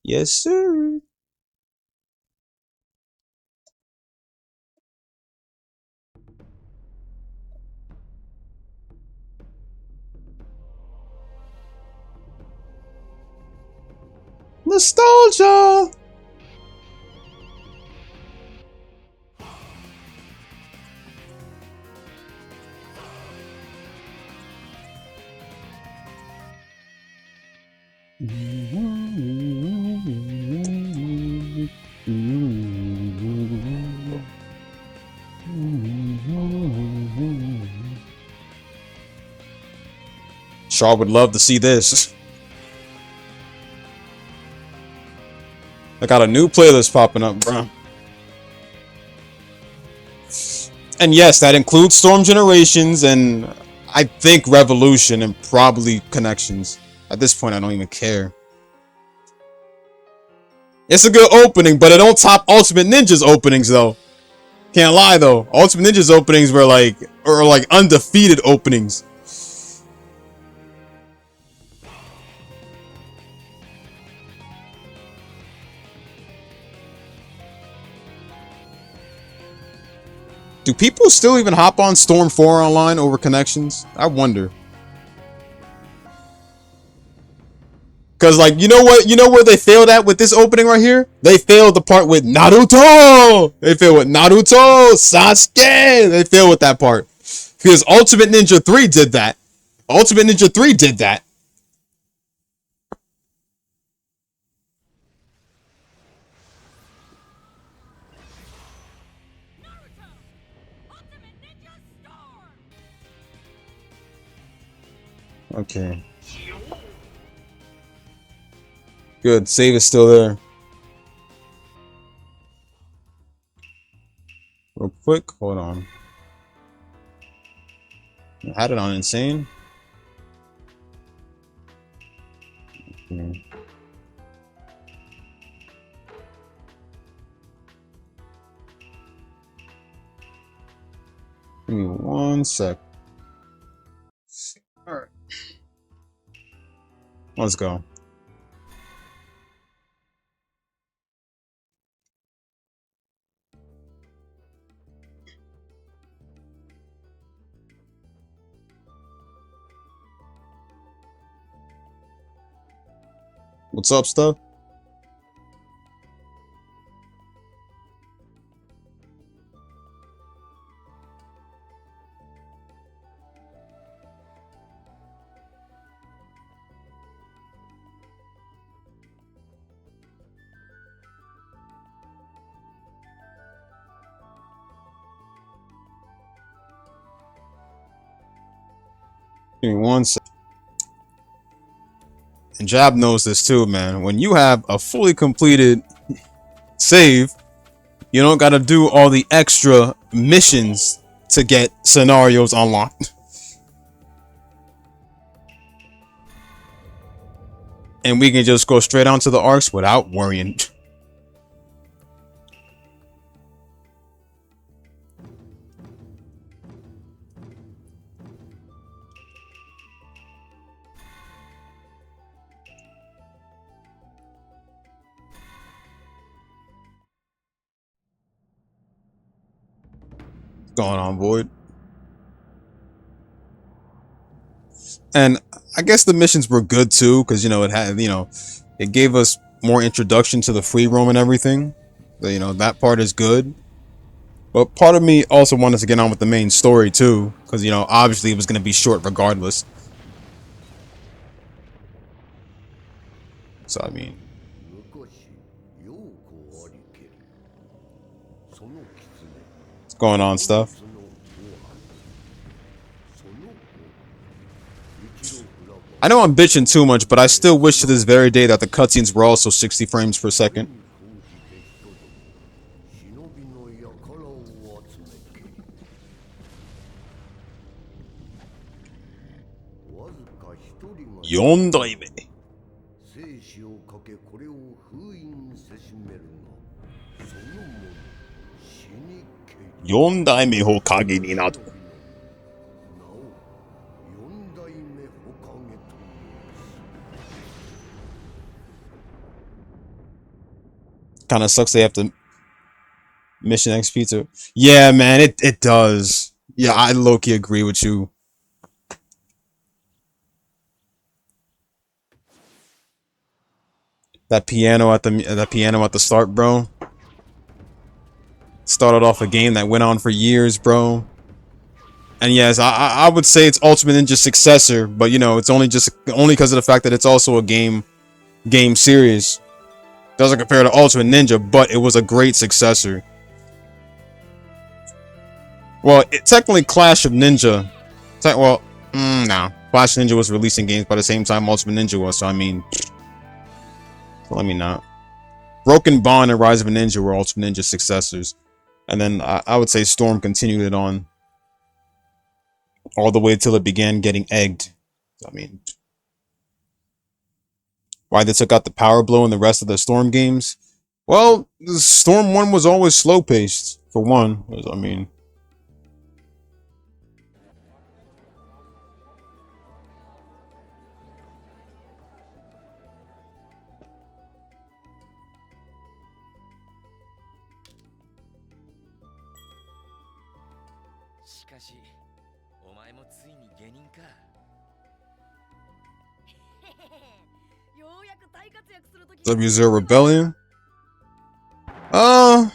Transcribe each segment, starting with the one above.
Yes, sir. Nostalgia. Shaw would love to see this. I got a new playlist popping up, bro. And yes, that includes Storm Generations and I think Revolution and probably Connections. At this point, I don't even care. It's a good opening, but it don't top Ultimate Ninja's openings though. Can't lie though. Ultimate Ninja's openings were like undefeated openings. Do people still even hop on Storm 4 online over Connections? I wonder. Cause like, you know what? You know where they failed at with this opening right here? They failed the part with Naruto. They failed with Naruto, Sasuke. They failed with that part. Because Ultimate Ninja 3 did that. Ultimate Ninja 3 did that. Okay. Good. Save is still there. Real quick. Hold on. I had it on Insane. Okay. Give me 1 sec. Alright. Let's go. What's up, stuff? Give me 1 sec. And Jab knows this too, man. When you have a fully completed save, you don't gotta do all the extra missions to get scenarios unlocked. And we can just go straight onto the arcs without worrying. Going on, Void. And I guess the missions were good too, because you know it had, it gave us more introduction to the free roam and everything. So, that part is good. But part of me also wanted to get on with the main story too, because obviously it was going to be short regardless. So I mean, what's going on, stuff? I know I'm bitching too much, but I still wish to this very day that the cutscenes were also 60 frames per second. Yondaime. Yondaime Hokage ni nado. Kind of sucks they have to mission XP to. Yeah, man, it does. Yeah, I low-key agree with you. That piano at the start, bro. Started off a game that went on for years, bro. And yes, I would say it's Ultimate Ninja's successor, but you know, it's only because of the fact that it's also a game series. Doesn't compare to Ultimate Ninja, but it was a great successor. Well, technically Clash of Ninja. No. Clash of Ninja was releasing games by the same time Ultimate Ninja was, so I mean, so let me not. Broken Bond and Rise of a Ninja were Ultimate Ninja successors. And then I would say Storm continued it on all the way till it began getting egged. I mean, why they took out the Power Blow in the rest of the Storm games? Well, the Storm 1 was always slow-paced, for one. I mean... W0 Rebellion? I'm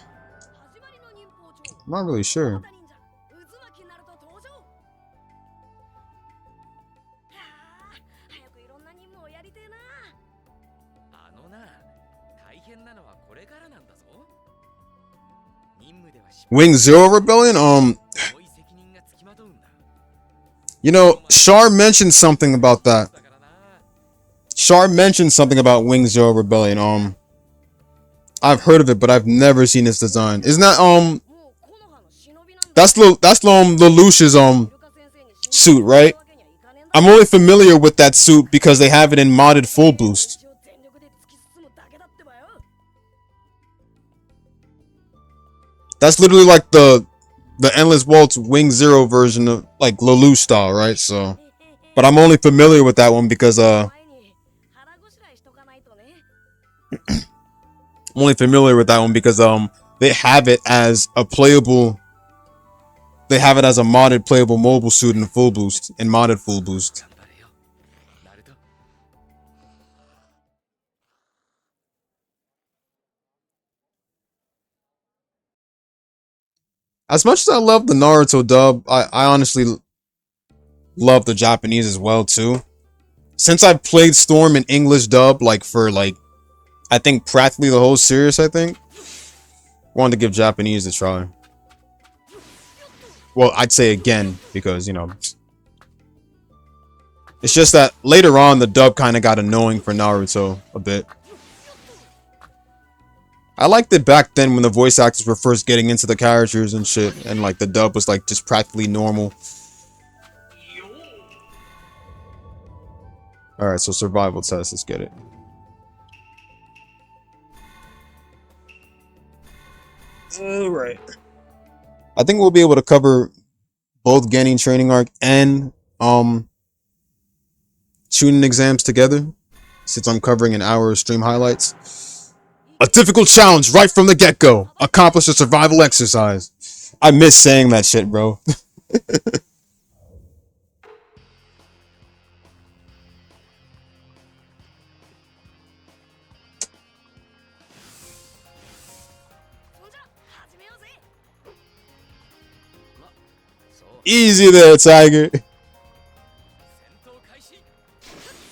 not really sure. Wing Zero Rebellion? You know, Char mentioned something about that. Char mentioned something about Wing Zero Rebellion. I've heard of it, but I've never seen its design. Isn't that that's Lelouch's suit, right? I'm only familiar with that suit because they have it in modded full boost. That's literally like the Endless Waltz Wing Zero version of like Lelouch style, right? So, but I'm only familiar with that one because I'm only familiar with that one because they have it as a playable. They have it as a modded playable mobile suit in full boost, in modded full boost. As much as I love the Naruto dub, I honestly love the Japanese as well too. Since I've played Storm in English dub, like for like, I think practically the whole series, I think. Wanted to give Japanese a try. Well, I'd say again, because, you know, it's just that later on, the dub kind of got annoying for Naruto a bit. I liked it back then when the voice actors were first getting into the characters and shit, and like the dub was like just practically normal. Alright, so survival test, let's get it. Alright. I think we'll be able to cover both Genin training arc and tuning exams together, since I'm covering an hour of stream highlights. A difficult challenge right from the get-go. Accomplish a survival exercise. I miss saying that shit, bro. Easy there, Tiger.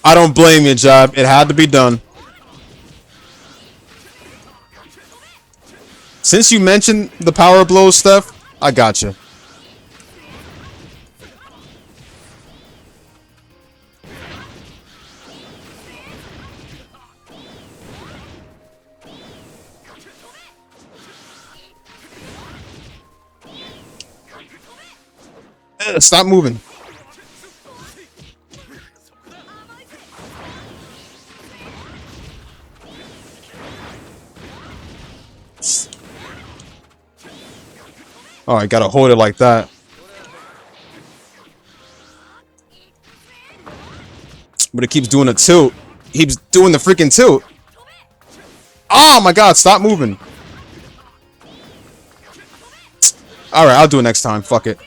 I don't blame you, Job. It had to be done. Since you mentioned the power blow stuff, I got you. Stop moving. Oh, I gotta hold it like that. But it keeps doing a tilt. He keeps doing the freaking tilt. Oh my god, stop moving. Alright, I'll do it next time. Fuck it.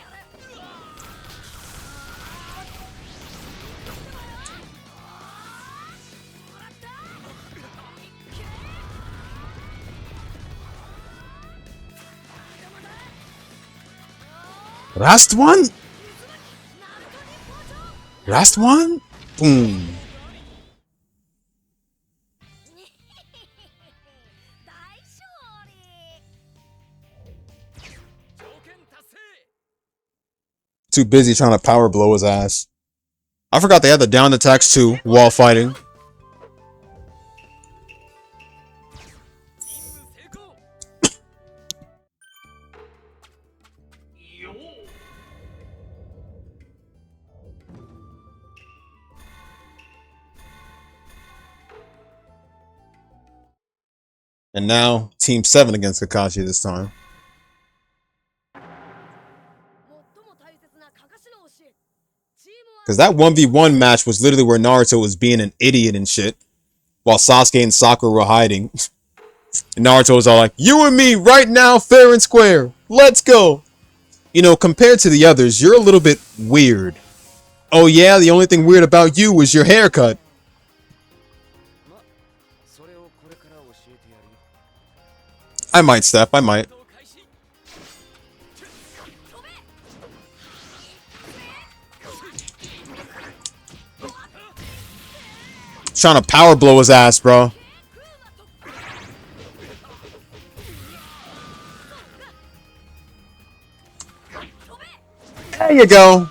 Last one? Last one? Boom. Too busy trying to power blow his ass. I forgot they had the down attacks too while fighting. And now, Team 7 against Kakashi this time. Because that 1v1 match was literally where Naruto was being an idiot and shit. While Sasuke and Sakura were hiding. And Naruto was all like, you and me right now, fair and square. Let's go. You know, compared to the others, you're a little bit weird. Oh yeah, the only thing weird about you was your haircut. I might, Steph. I might. Trying to power blow his ass, bro. There you go.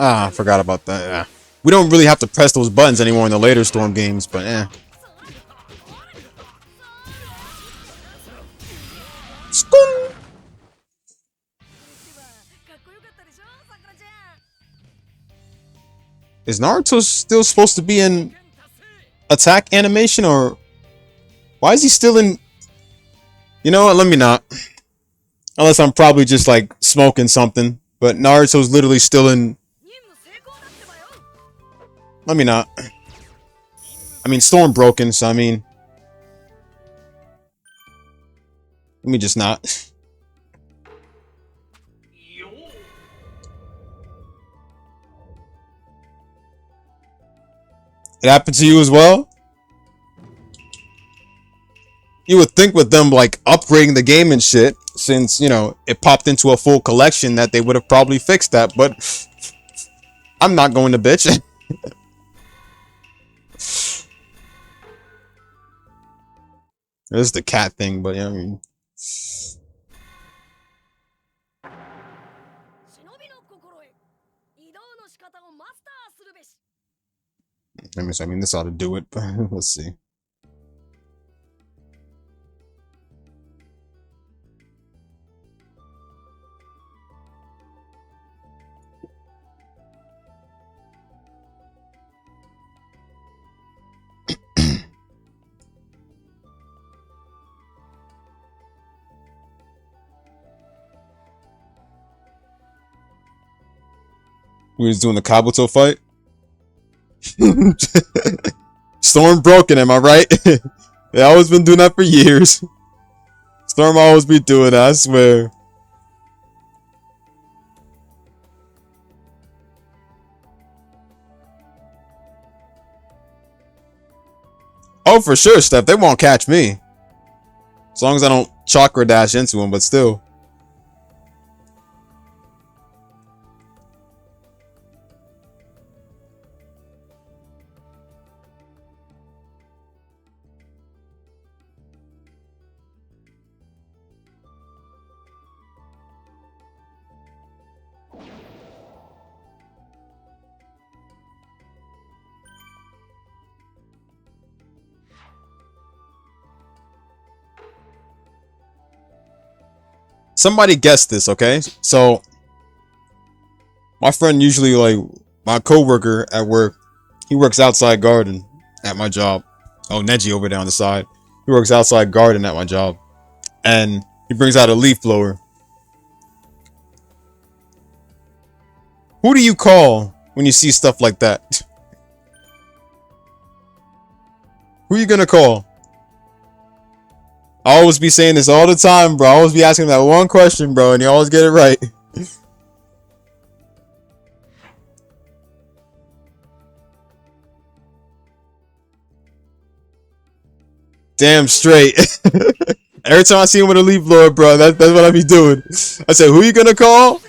Ah, I forgot about that. Yeah. We don't really have to press those buttons anymore in the later Storm games, but eh. Is Naruto still supposed to be in attack animation, or why is he still in? You know what? Let me not. Unless I'm probably just like smoking something. But Naruto's literally still in. Let me not. I mean, Storm broken, so I mean. Let me just not. It happened to you as well? You would think with them, like, upgrading the game and shit, since, you know, it popped into a full collection, that they would have probably fixed that, but I'm not going to bitch. This is the cat thing, but yeah, I mean. I mean, this ought to do it, but let's see. We was doing the Kabuto fight. Storm broken, am I right? They always been doing that for years. Storm always be doing that, I swear. Oh, for sure, Steph. They won't catch me. As long as I don't chakra dash into them, but still. Somebody guess this, okay? So My friend usually, like, my coworker at work, he works outside garden at my job. Oh, Neji over there on the side. He works outside garden at my job. And he brings out a leaf blower. Who do you call when you see stuff like that? Who you gonna call? I always be saying this all the time, bro. I always be asking that one question, bro, and you always get it right. Damn straight. Every time I see him with a leaf blower, bro, that's what I be doing. I say, who you gonna call?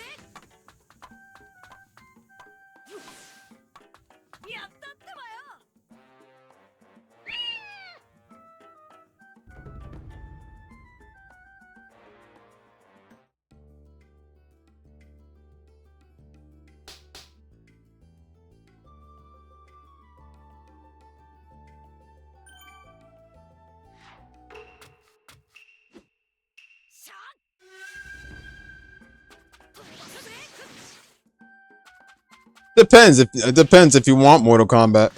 It depends if you want Mortal Kombat.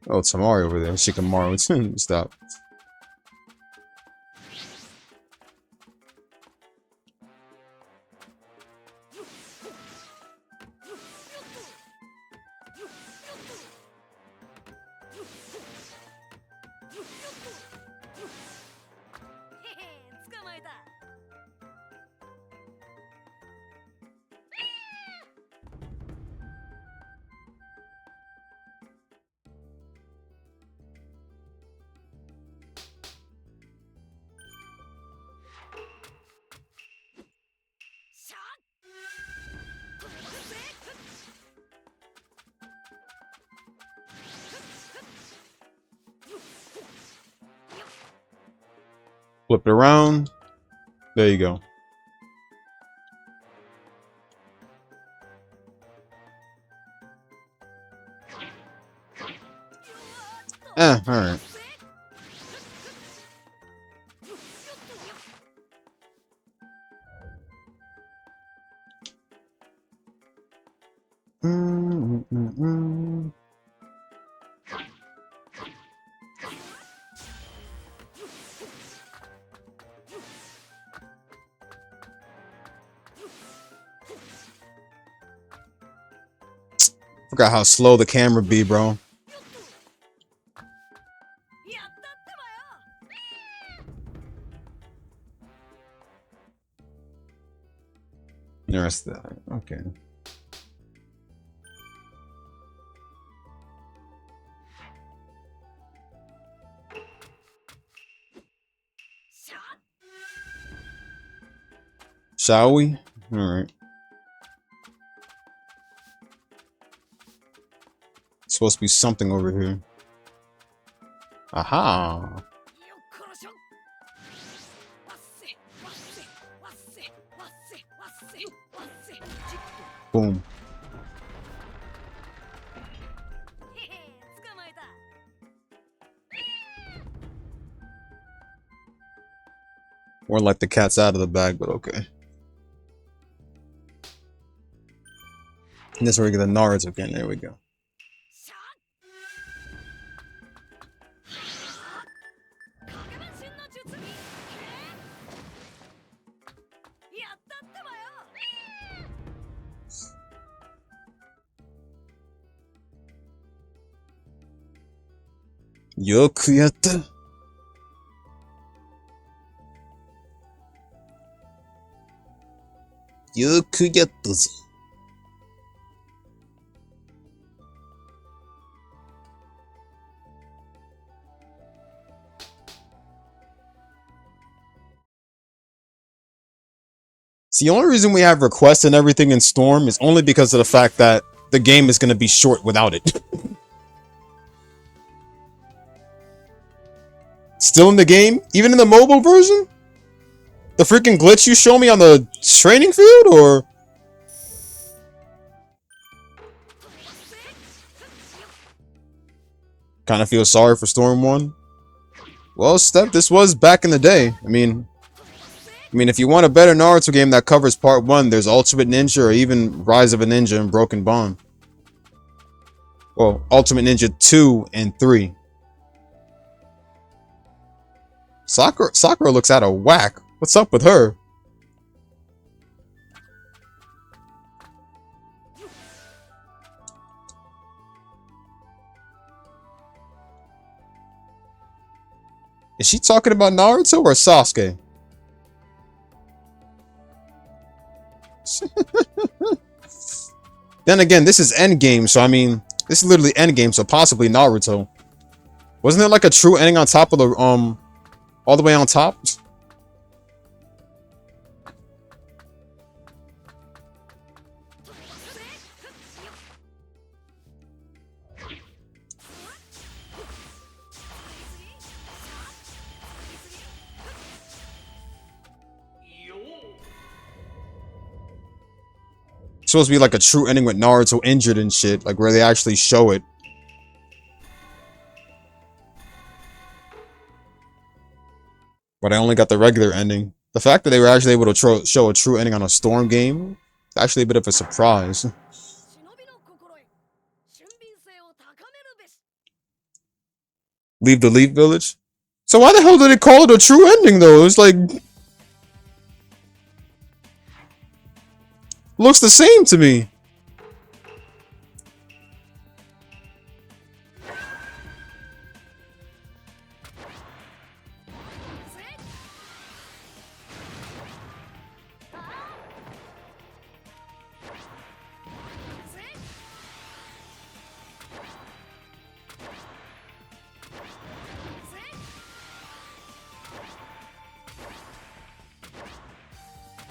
Oh, Tamari over there. Shikamaru. Stop. Flip it around. There you go. Alright. Forgot how slow the camera be, bro. There's that. Okay. Shall we? All right. Supposed to be something over here. Aha. Boom. Or like the cat's out of the bag, but okay. And this is where we get the Naruto again. There we go. Yoku yatta. Yoku yatta zo. See, the only reason we have requests and everything in Storm is only because of the fact that the game is going to be short without it. Still in the game? Even in the mobile version? The freaking glitch you show me on the training field? Or Kind of feel sorry for Storm 1. Well, Steph, this was back in the day. I mean, if you want a better Naruto game that covers part 1, there's Ultimate Ninja or even Rise of a Ninja and Broken Bond. Well, Ultimate Ninja 2 and 3. Sakura looks out of whack. What's up with her? Is she talking about Naruto or Sasuke? Then again, this is Endgame, so I mean, this is literally Endgame, so possibly Naruto. Wasn't there like a true ending on top of the all the way on top? Supposed to be like a true ending with Naruto injured and shit, like where they actually show it. But I only got the regular ending. The fact that they were actually able to show a true ending on a Storm game is actually a bit of a surprise. Leave the Leaf Village? So why the hell did they call it a true ending though? It's like... looks the same to me.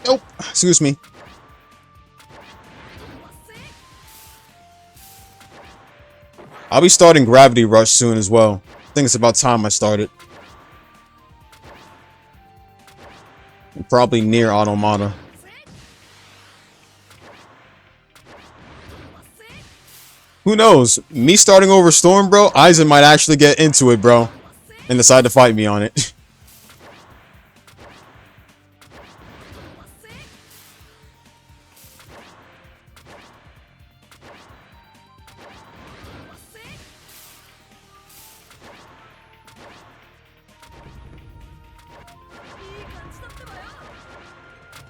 Nope. Excuse me. I'll be starting Gravity Rush soon as well. I think it's about time I started. Probably near Automata. Who knows? Me starting over Storm, bro, Aizen might actually get into it, bro. And decide to fight me on it.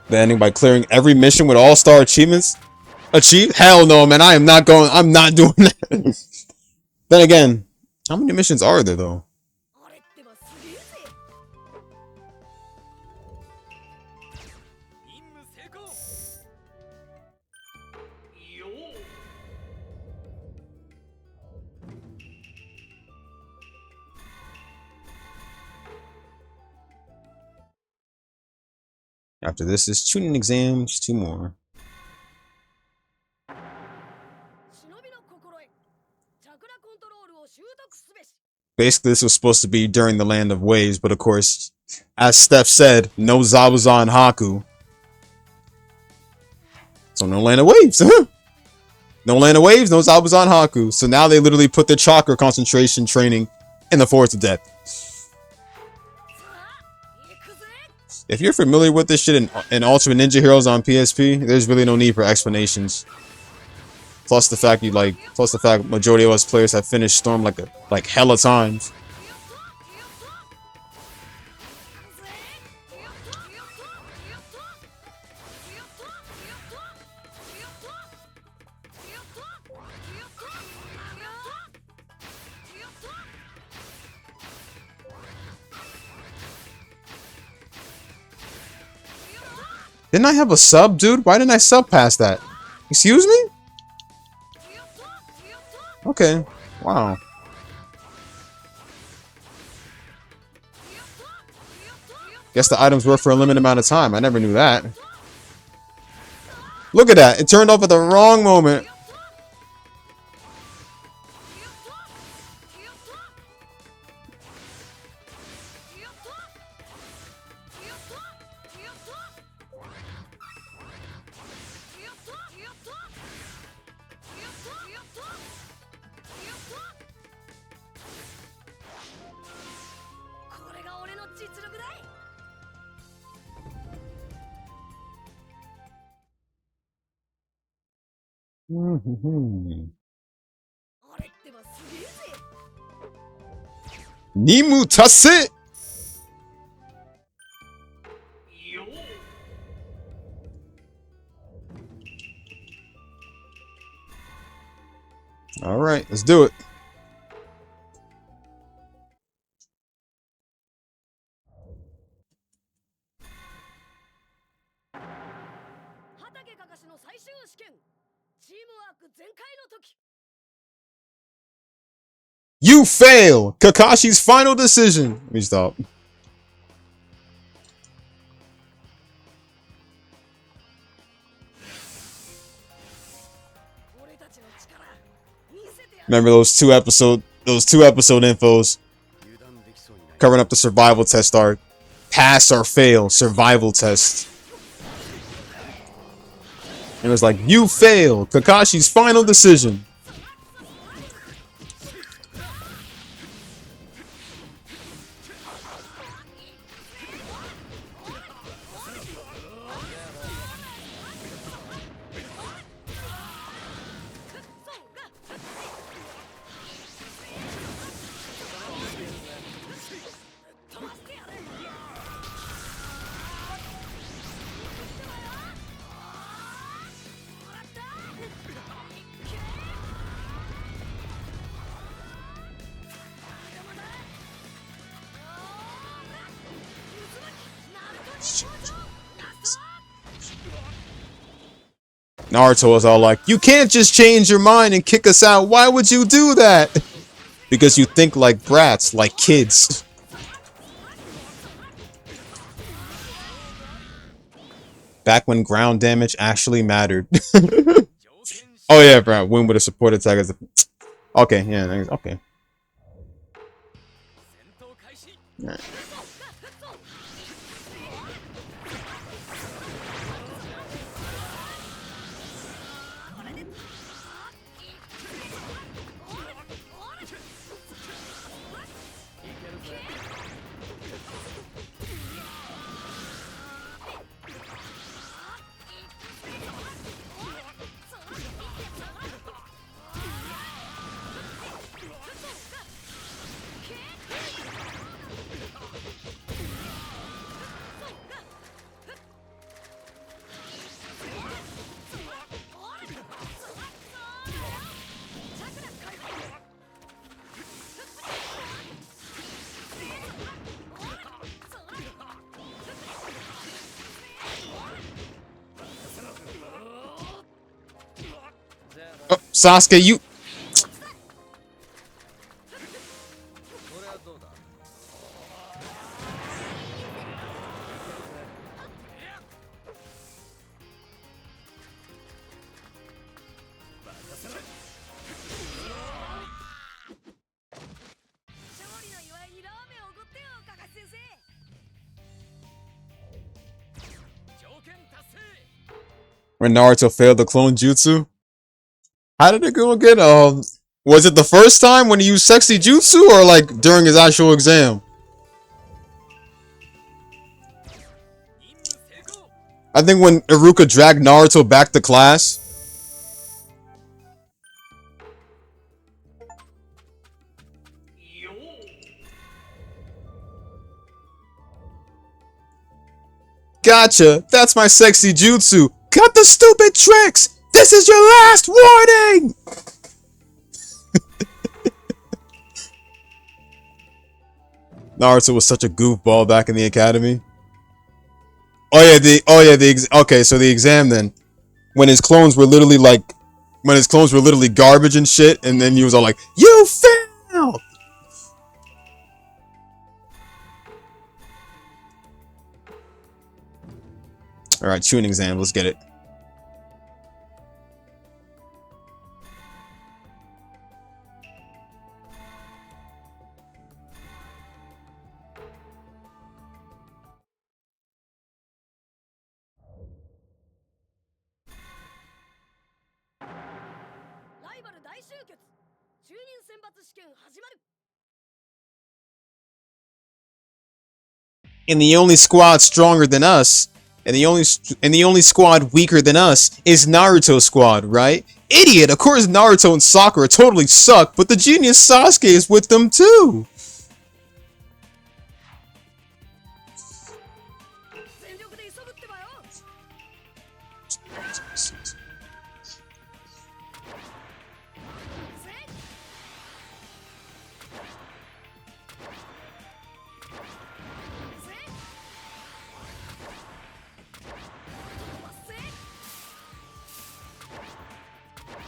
The ending by clearing every mission with all-star achievements. Achieve? Hell no, man. I'm not doing that. Then again, how many missions are there though? After this is tuning exams, 2 more. Basically, this was supposed to be during the Land of Waves, but of course, as Steph said, no Zabuza and Haku. So no Land of Waves. No Land of Waves, no Zabuza and Haku. So now they literally put the chakra concentration training in the Forest of Death. If you're familiar with this shit in Ultimate Ninja Heroes on PSP, there's really no need for explanations. Plus the fact majority of us players have finished Storm like hella times. Didn't I have a sub, dude? Why didn't I sub past that? Excuse me? Okay. Wow. Guess the items were for a limited amount of time. I never knew that. Look at that. It turned off at the wrong moment. Nimu Tase. All right, let's do it. You fail! Kakashi's final decision. Let me stop. Remember those two episode infos covering up the survival test arc. Pass or fail survival test. It was like, you fail! Kakashi's final decision. Naruto was all like, you can't just change your mind and kick us out. Why would you do that? Because you think like brats, like kids. Back when ground damage actually mattered. Oh yeah, bro. Win with a support attack. Okay, yeah, okay. Right. Oh, Sasuke, you. When Naruto failed the clone jutsu? How did it go again? Was it the first time when he used sexy jutsu or like during his actual exam? I think when Iruka dragged Naruto back to class. Gotcha, that's my sexy jutsu. Cut the stupid tricks! This is your last warning! Naruto was such a goofball back in the academy. Okay, so the exam then. When his clones were literally garbage and shit, and then he was all like, you fail! Alright, tuning exam, let's get it. And the only squad stronger than us, and the only squad weaker than us is Naruto's squad, right? idiot! Of course Naruto and Sakura totally suck, but the genius Sasuke is with them too!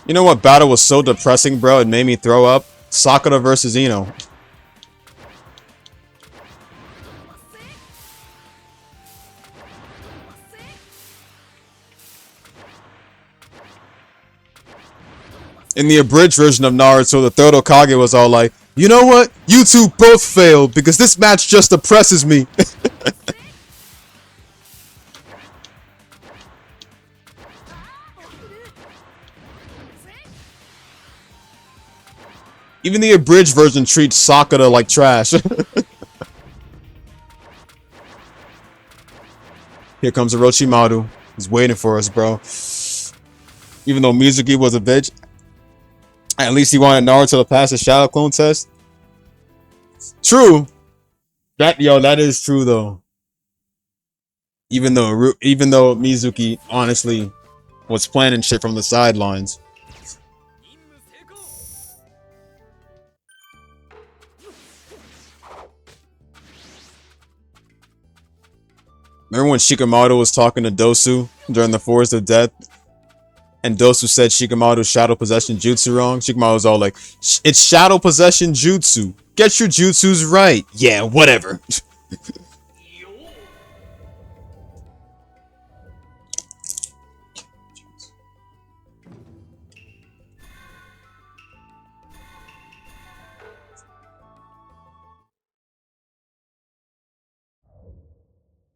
You know what battle was so depressing, bro? It made me throw up. Sakura versus Ino. In the abridged version of Naruto, the third Hokage was all like, you know what? You two both failed because this match just depresses me. Even the abridged version treats Sakura like trash. Here comes Orochimaru. He's waiting for us, bro. Even though Mizuki was a bitch, at least he wanted Naruto to pass the Shadow Clone test. True. That is true though. Even though Mizuki honestly was planning shit from the sidelines. Remember when Shikamaru was talking to Dosu during the Forest of Death? And Dosu said Shikamaru's Shadow Possession Jutsu wrong? Shikamaru was all like, it's Shadow Possession Jutsu. Get your Jutsus right. Yeah, whatever.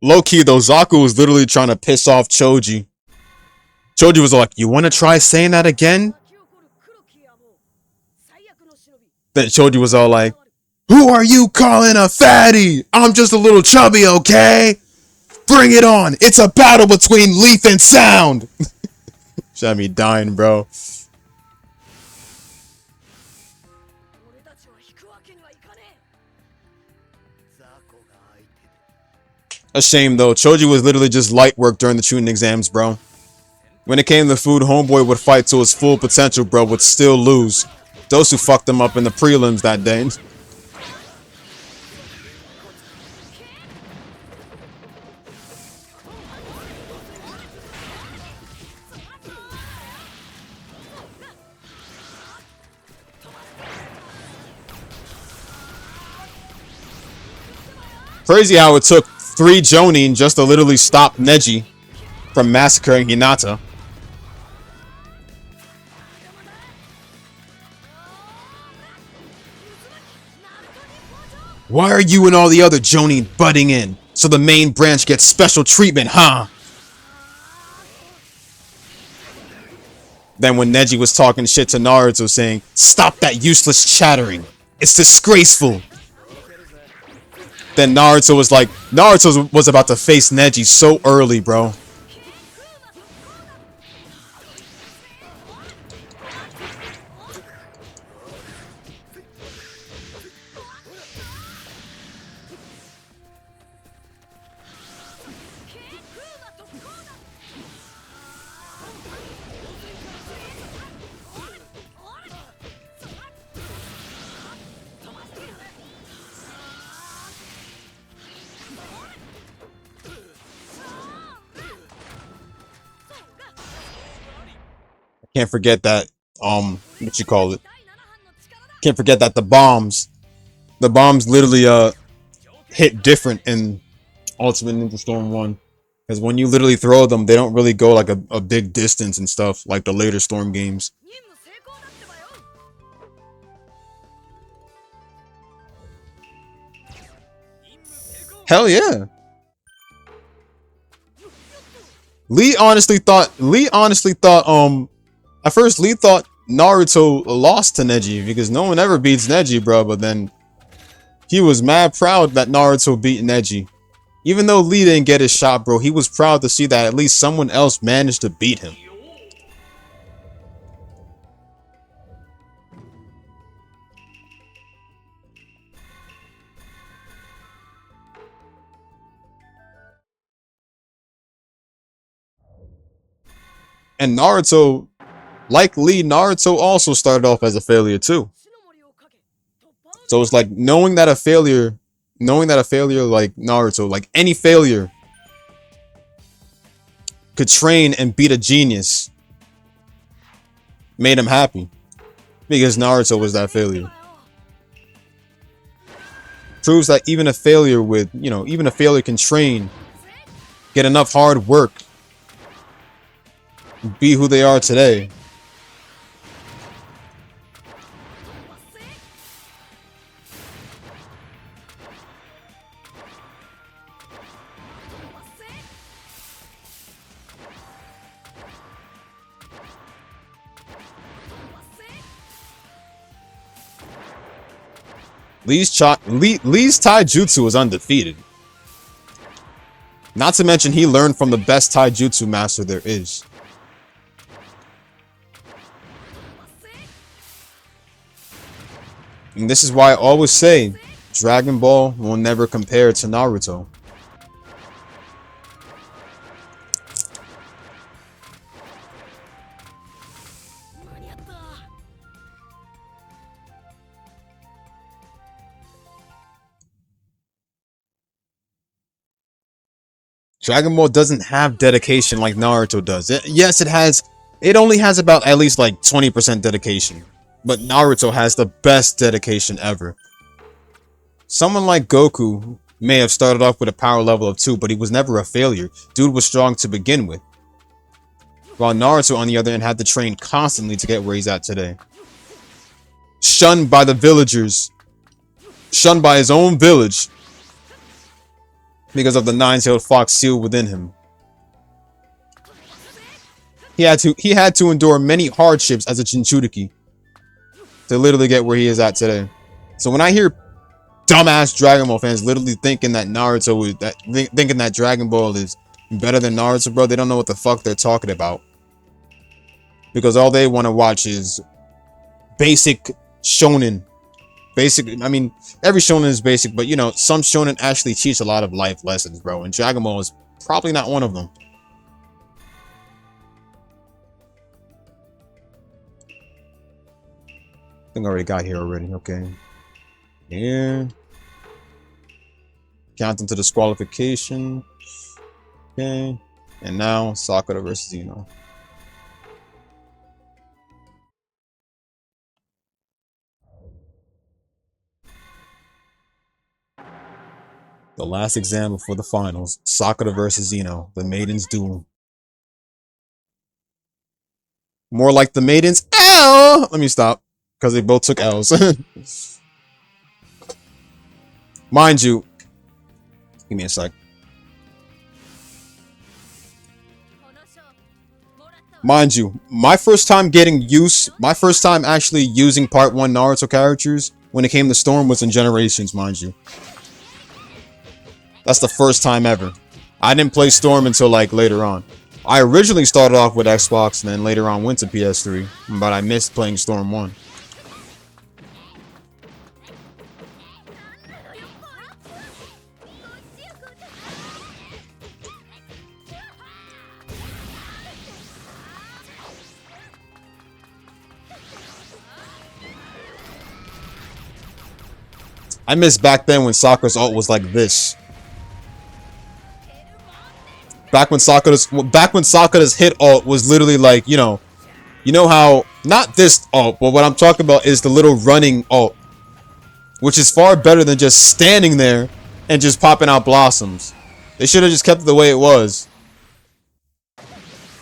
Low-key though, Zaku was literally trying to piss off Choji. Choji was like, you want to try saying that again? Then Choji was all like, who are you calling a fatty? I'm just a little chubby, okay? Bring it on. It's a battle between Leaf and Sound. Shot me dying, bro. A shame though, Choji was literally just light work during the shooting exams, bro. When it came to food, homeboy would fight to his full potential, bro, would still lose. Dosu fucked him up in the prelims that day. Crazy how it took 3 Jonin just to literally stop Neji from massacring Hinata. Why are you and all the other Jonin butting in? So the main branch gets special treatment, huh? Then when Neji was talking shit to Naruto saying, stop that useless chattering. It's disgraceful. Then Naruto was like, Naruto was about to face Neji so early, bro. Can't forget that, what you call it? Can't forget that the bombs literally, hit different in Ultimate Ninja Storm 1. Because when you literally throw them, they don't really go like a big distance and stuff, like the later Storm games. Hell yeah. Lee honestly thought, at first Lee thought Naruto lost to Neji because no one ever beats Neji, bro. But then he was mad proud that Naruto beat Neji. Even though Lee didn't get his shot, bro, he was proud to see that at least someone else managed to beat him. And Naruto, like Lee, Naruto also started off as a failure too. So it's like knowing that a failure like Naruto, like any failure, could train and beat a genius, made him happy. Because Naruto was that failure. Proves that even a failure with, even a failure can train, get enough hard work, be who they are today. Lee's taijutsu was undefeated. Not to mention he learned from the best taijutsu master there is. And this is why I always say Dragon Ball will never compare to Naruto. Dragon Ball doesn't have dedication like Naruto does. Yes, it only has about at least like 20% dedication. But Naruto has the best dedication ever. Someone like Goku may have started off with a power level of 2, but he was never a failure. Dude was strong to begin with. While Naruto, on the other hand, had to train constantly to get where he's at today. Shunned by the villagers. Shunned by his own village. Because of the nine-tailed fox sealed within him. He had to endure many hardships as a Jinchuriki to literally get where he is at today. So when I hear dumbass Dragon Ball fans literally thinking that thinking that Dragon Ball is better than Naruto, bro, they don't know what the fuck they're talking about. Because all they want to watch is basic shonen. I mean, every shonen is basic, but some shonen actually teach a lot of life lessons, bro. And Dragon Ball is probably not one of them. I think I already got here already. Okay. Here. Count into disqualification. Okay. And now Sakura versus Ino. The last exam before the finals. Sakura versus Ino. The Maidens Duel. More like the Maidens. Ow! Let me stop. Because they both took L's. Mind you. Give me a sec. Mind you, my first time actually using Part 1 Naruto characters when it came to Storm was in Generations, mind you. That's the first time ever. I didn't play Storm until like later on. I originally started off with Xbox and then later on went to PS3, but I missed playing Storm 1. I missed back then when Sakura's ult was like this. Back when Sakura's hit ult was literally like, you know how, not this ult, but what I'm talking about is the little running ult, which is far better than just standing there and just popping out blossoms. They should have just kept it the way it was.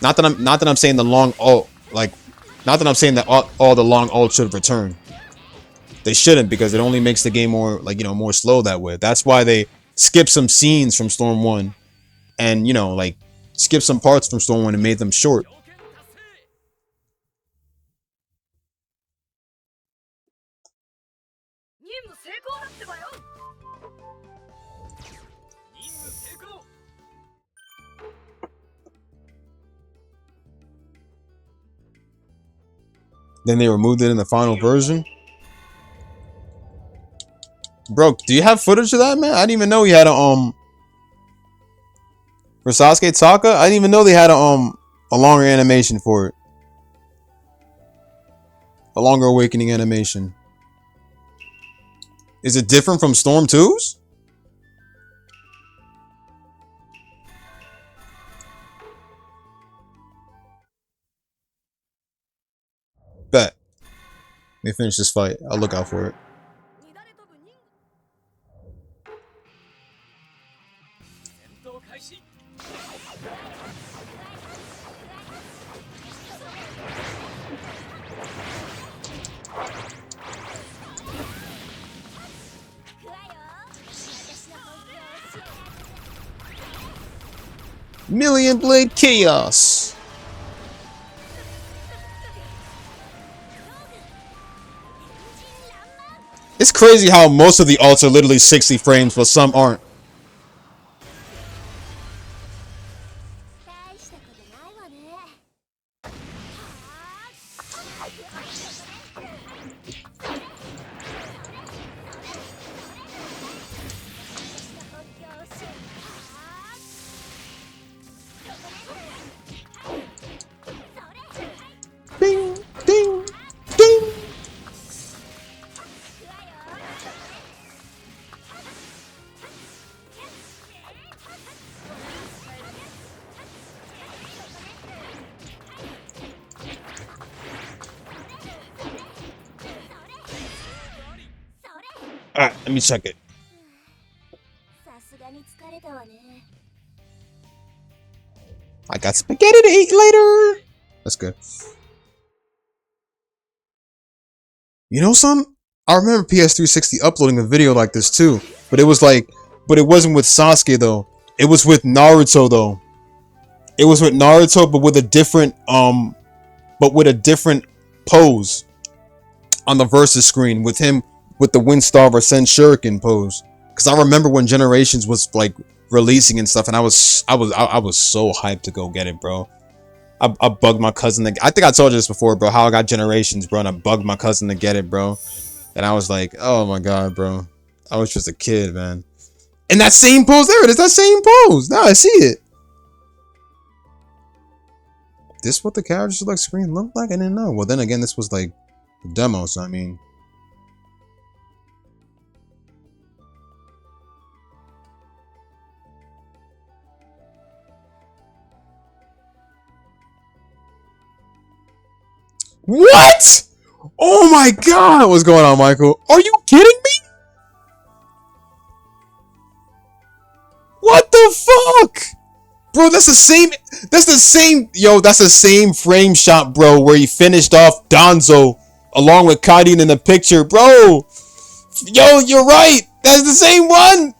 Not that I'm saying the long ult, like, not that I'm saying that all the long ult should return. They shouldn't, because it only makes the game more, like, more slow that way. That's why they skip some scenes from Storm 1 and, like, skip some parts from Storm 1 and made them short. Then they removed it in the final version. Bro, do you have footage of that, man? I didn't even know he had a for Sasuke Taka. I didn't even know they had a A longer animation for it. A longer awakening animation. Is it different from Storm 2's? Bet. Let me finish this fight. I'll look out for it. Million Blade Chaos. It's crazy how most of the alts are literally 60 frames, but some aren't. Ding, ding, ding. Alright, let me check it. I got spaghetti to eat later. That's good. You know, son? I remember PS360 uploading a video like this too, but it wasn't with Sasuke though. It was with Naruto though. It was with Naruto, but with a different pose on the versus screen with him with the Windstar or Sen Shuriken pose. Because I remember when Generations was like releasing and stuff, and I was so hyped to go get it, bro. I bugged my cousin. I think I told you this before, bro. How I got Generations, bro, and I bugged my cousin to get it, bro. And I was like, oh my god, bro. I was just a kid, man. And that same pose, there it is. That same pose. Now I see it. This what the character select screen looked like? I didn't know. Well, then again, this was like a demo, so I mean. What? Oh my god, what's going on, Michael? Are you kidding me? What the fuck? Bro, that's the same, yo, that's the same frame shot, bro, where he finished off Danzo along with Kaiden in the picture, bro. Yo, you're right. That's the same one.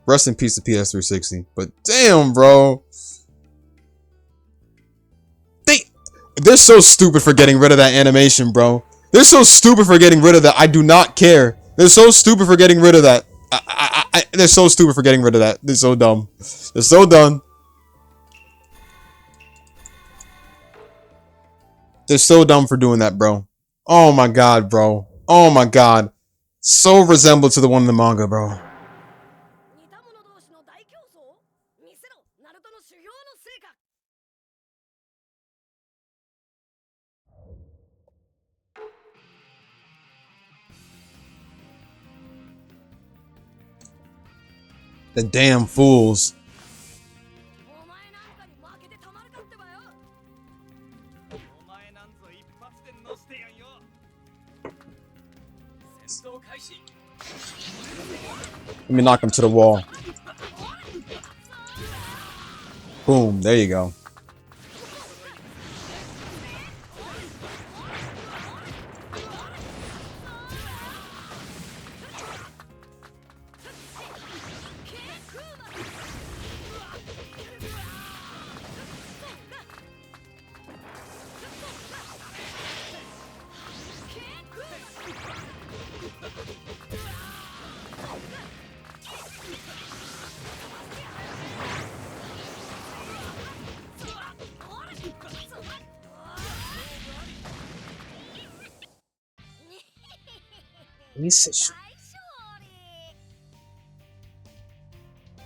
Rest in peace to PS360. But damn, bro. They're so stupid for getting rid of that animation, bro. They're so stupid for getting rid of that. I do not care. They're so stupid for getting rid of that. They're so stupid for getting rid of that. They're so dumb. They're so dumb. They're so dumb for doing that, bro. Oh my god, bro. Oh my god. So resembled to the one in the manga, bro. The damn fools. Let me knock him to the wall. Boom, there you go.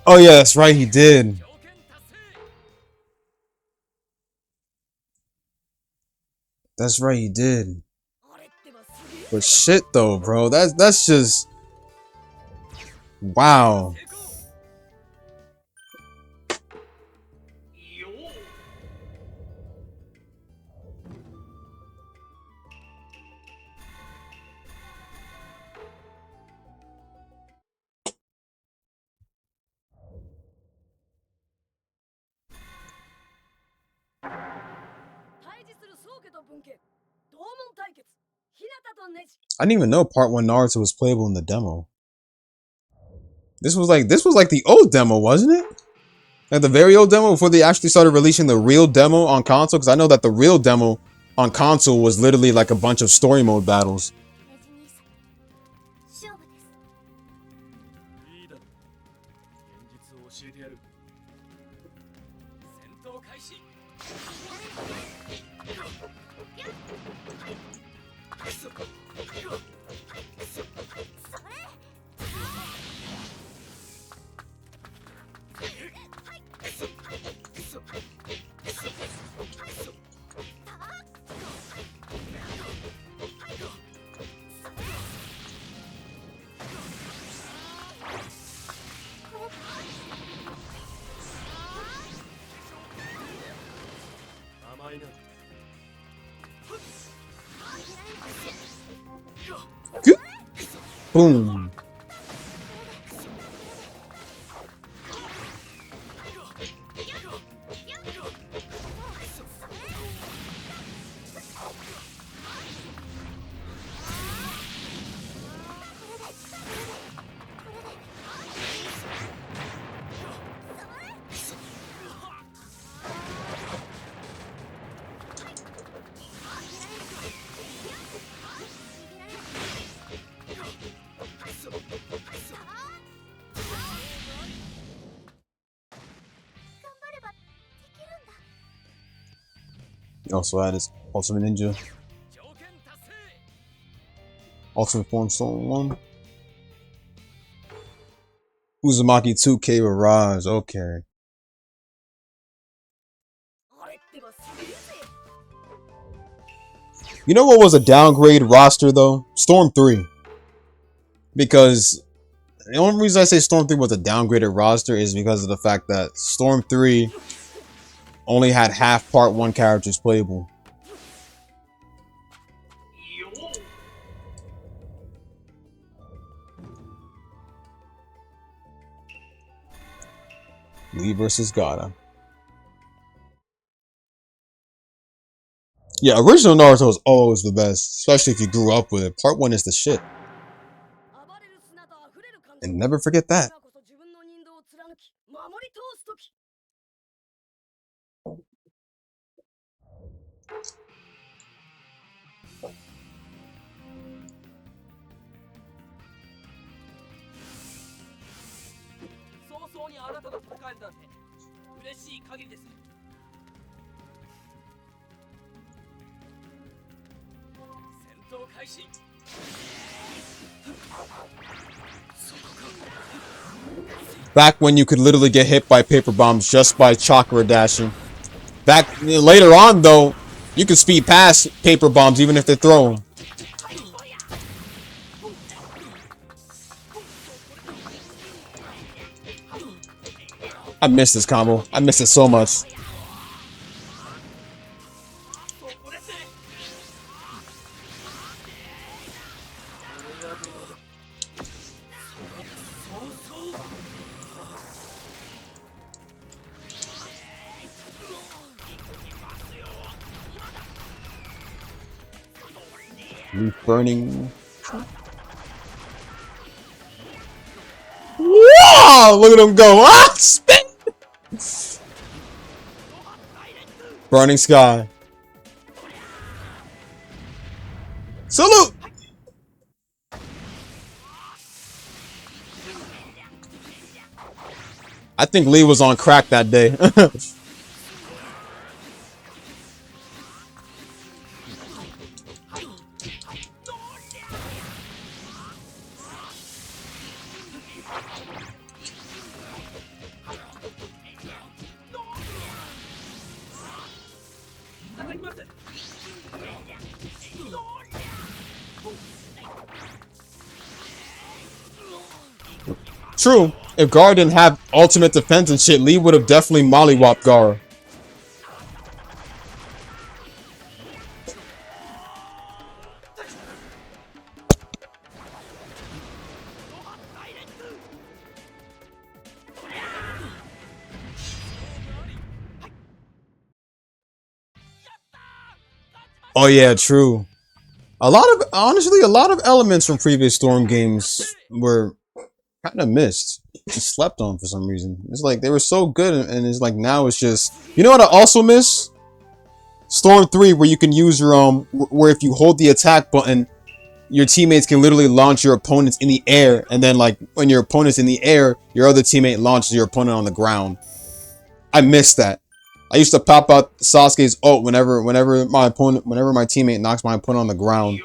Oh yeah, that's right, he did. That's right, he did. But shit though, bro. That's just wow. I didn't even know part 1 Naruto was playable in the demo. This was like the old demo, wasn't it? Like the very old demo before they actually started releasing the real demo on console, because I know that the real demo on console was literally like a bunch of story mode battles. Boom. He also had his Ultimate Ninja. Ultimate Form Stone 1. Uzumaki 2K Mirage, okay. You know what was a downgrade roster though? Storm 3. Because the only reason I say Storm 3 was a downgraded roster is because of the fact that Storm 3 only had half part 1 characters playable. Lee versus Gaara. Yeah, original Naruto is always the best, especially if you grew up with it. Part 1 is the shit. And never forget that. Back when you could literally get hit by paper bombs just by chakra dashing. Back later on, though, you could speed past paper bombs even if they throw them. I miss this combo. I miss it so much. Leaf burning. Whoa! Look at him go. Ah! Spin! Burning sky. Salute! I think Lee was on crack that day. True. If Gar didn't have ultimate defense and shit, Lee would have definitely mollywopped Gar. Oh yeah, true. Honestly, a lot of elements from previous Storm games were kind of missed, just slept on for some reason. It's like they were so good, and it's like now it's just, you know what I also miss? Storm 3, where you can use your where if you hold the attack button, your teammates can literally launch your opponents in the air, and then like when your opponent's in the air, your other teammate launches your opponent on the ground. I miss that. I used to pop out Sasuke's ult whenever my teammate knocks my opponent on the ground.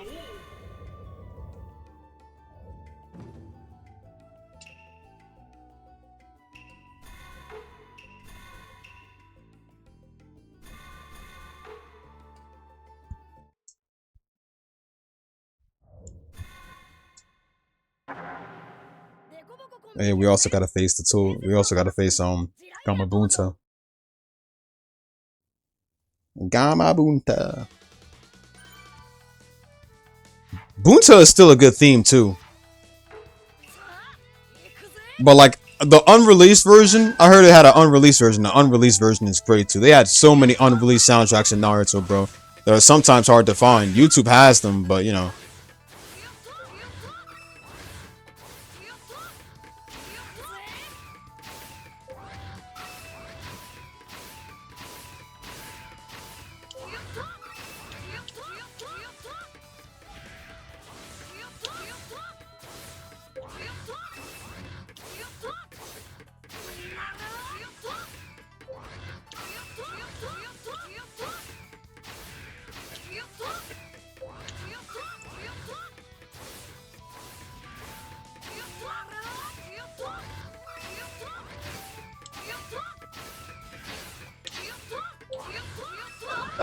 Hey, we also gotta face the tool. We also gotta face Gamabunta. Gamabunta. Bunta is still a good theme too. But like the unreleased version, I heard it had an unreleased version. The unreleased version is great too. They had so many unreleased soundtracks in Naruto, bro. They're sometimes hard to find. YouTube has them, but you know.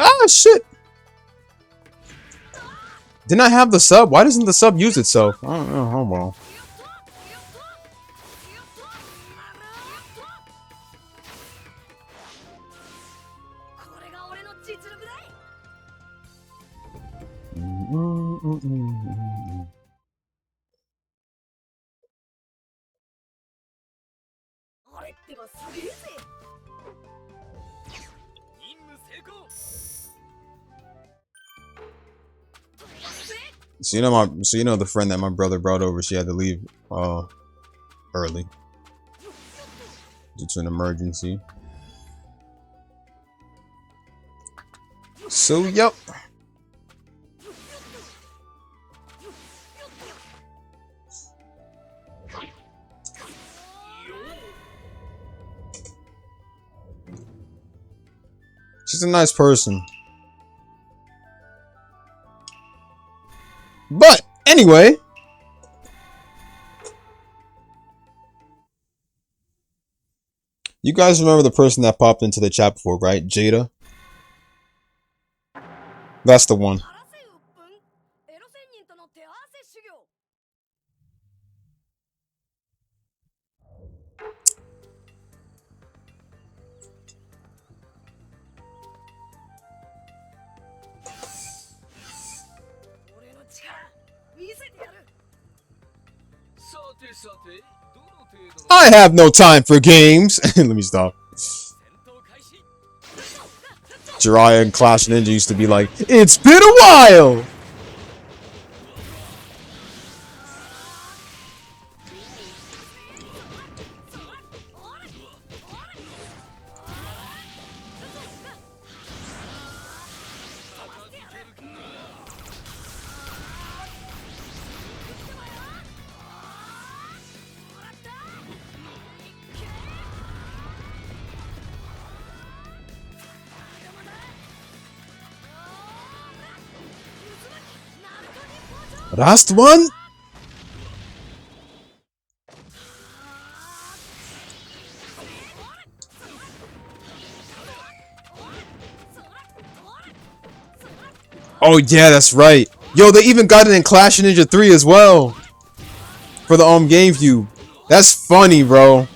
Ah, shit! Didn't I have the sub? Why doesn't the sub use itself? I don't know. Oh, well. So you know the friend that my brother brought over, she had to leave early due to an emergency. So yep. She's a nice person. But anyway, you guys remember the person that popped into the chat before, right? Jada? That's the one. I have no time for games. Let me stop. Jiraiya and Clash Ninja used to be like, it's been a while! Last one? Oh yeah, that's right. Yo, they even got it in Clash of Ninja 3 as well. For the GameCube. That's funny, bro.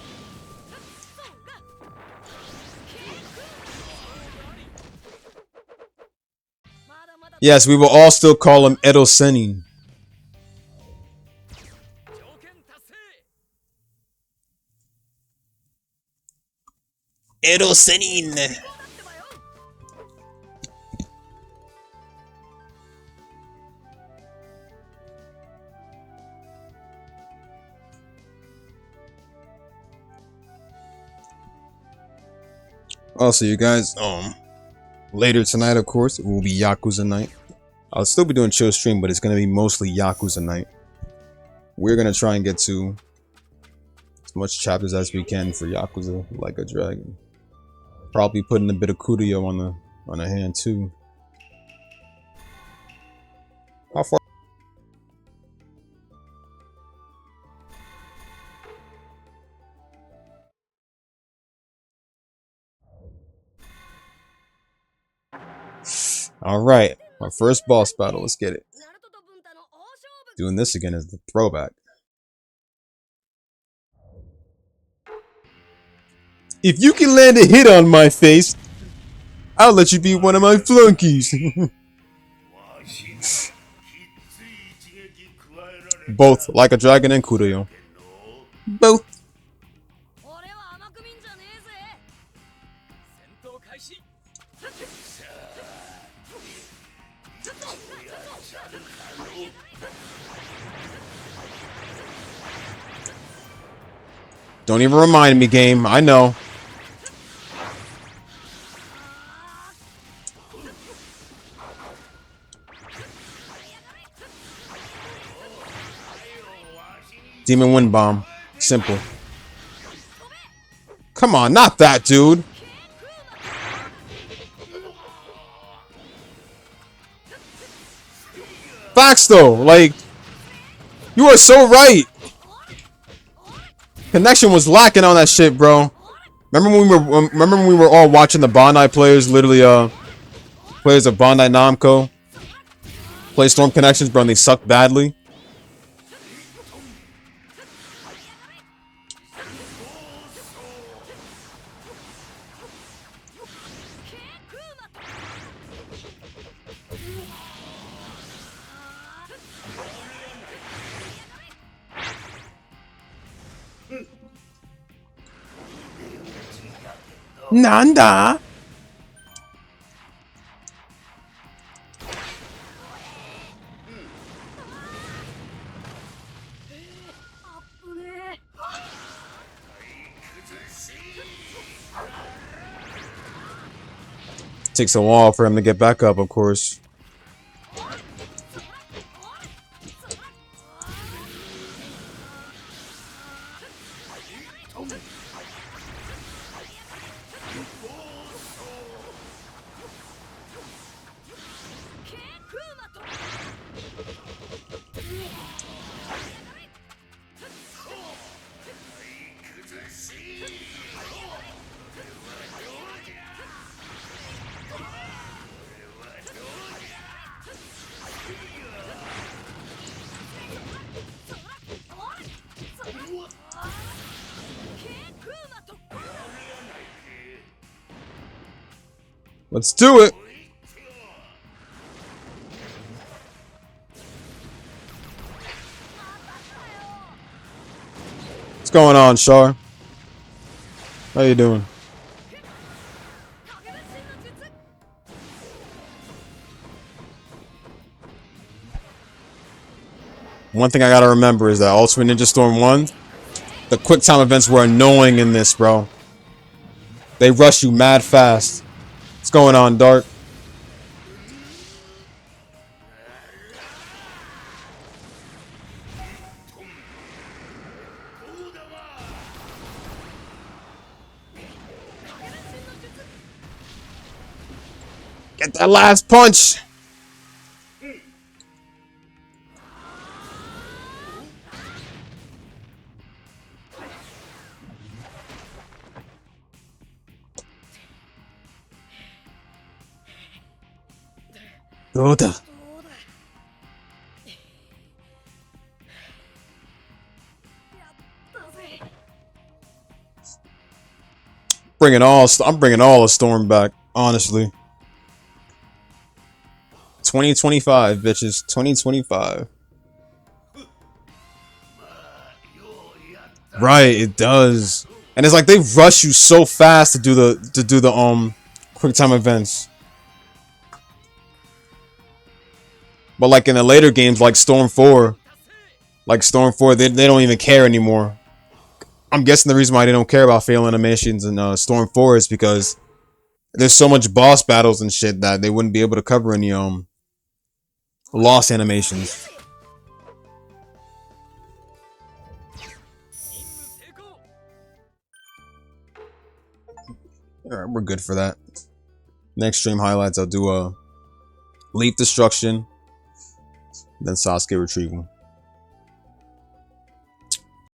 Yes, we will all still call him Edo Senin. Edo Senin. Also, you guys, later tonight, of course, it will be Yakuza night. I'll still be doing chill stream, but it's gonna be mostly Yakuza night. We're gonna try and get to as much chapters as we can for Yakuza Like a Dragon. Probably putting a bit of Kurio on the hand too. How far? Alright, my first boss battle, let's get it. Doing this again is the throwback. If you can land a hit on my face, I'll let you be one of my flunkies. Both, Like a Dragon and Kurio. Both. Don't even remind me, game. I know. Demon Wind Bomb. Simple. Come on, not that, dude. Facts, though. Like, you are so right. Connection was lacking on that shit, bro. Remember when we were all watching the Bandai players, literally, players of Bandai Namco play Storm Connections, bro, and they suck badly. Nanda. Takes a while for him to get back up, of course. Let's do it. What's going on, Char? How you doing? One thing I gotta remember is that Ultimate Ninja Storm 1, the quick time events were annoying in this, bro. They rush you mad fast. What's going on, Dark? Get that last punch! Doda. I'm bringing all of Storm back, honestly. 2025, bitches. 2025. Right, it does. And it's like they rush you so fast to do the quick time events. But like in the later games like Storm 4, they don't even care anymore. I'm guessing the reason why they don't care about fail animations in Storm 4 is because there's so much boss battles and shit that they wouldn't be able to cover any lost animations. Alright, we're good for that. Next stream highlights, I'll do a Leaf Destruction, then Sasuke Retrieval.